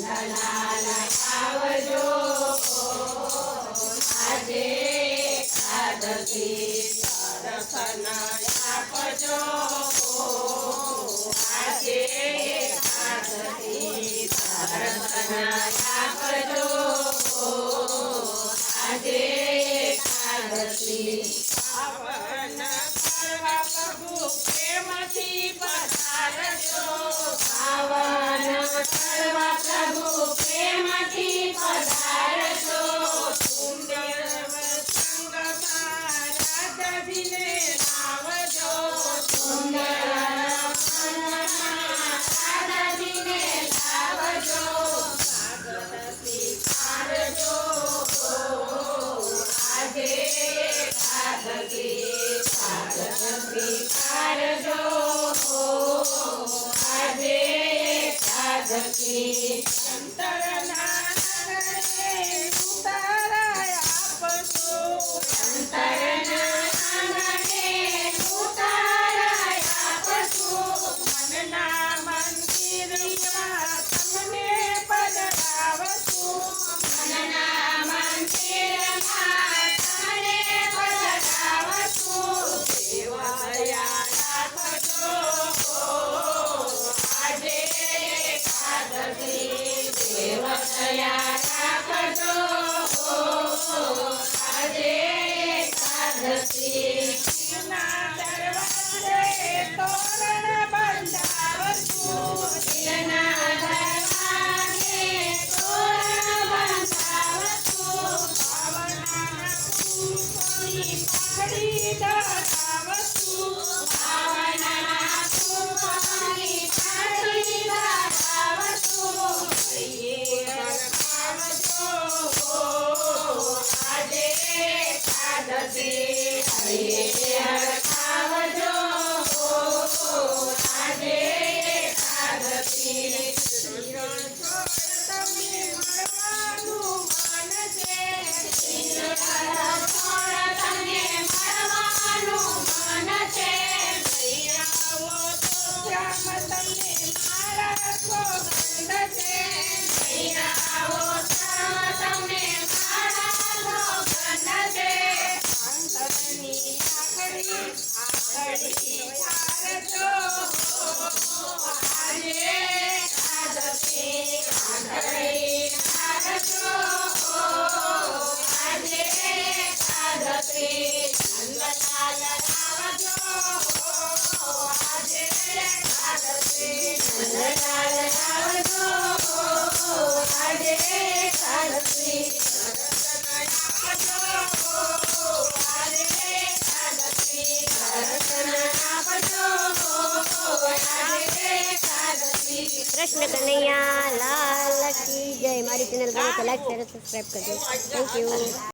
નંદલાલ આવજો આજે એકાદશી દર્શન આપજો આજે એકાદશી દર્શન આપજો આજે એકાદશી પાવન કરવા પ્રભુ પ્રેમથી પધારજો પાવન કરવા પ્રભુ પ્રેમથી પધારજો સુંદર સંગમાં રાધાજીને લાવજો સુંદર રાધાજીને લાવજો સ્વાગત સ્વીકારજો આજે એકાદશી સ્વાગત સ્વીકારજો આજે એકાદશી અંતરના આંગણે ઉતારાય આપજો અંતરના આંગણે ઉતારાય આપજો મનના મંદિરમાં તમને પધરાવશું મનના મંદિરમાં તમને પધરાવશું સેવા રાખજો આજે એકાદશી દેવતયા રાખજો આજે એકાદશી દિલના દરવાજે તોરણ બંધાવશું દિલના દરવાજે તોરણ બંધાવશું ભાવનાના પુષ્પોની પાકડી ધરાવશું ભાવનાના પુષ્પોની પાકડી ધરાવશું આજે એકાદશી હરખાવજો આજે એકાદશી તમને મળવાનું મન છે તમને મળવાનું મન છે લઈ આવો તો શ્યામ તમને મારા સોગંદ છે લઈ આવો શ્યામ તમને મારા સોગંદ છે અંતરની આખડી આરજો આજે એકાદશી આખડી આરજો આજે એકાદશી નંદલાલ આવજો આજે એકાદશી નંદલાલ આવજો આજે એકાદશી દર્શન આપજો આજે એકાદશી દર્શન આપજો આજે એકાદશી कृष्ण कन्हैया लाल की जय। हमारी चैनल को लाइक शेयर सब्सक्राइब कर दो। Thank you.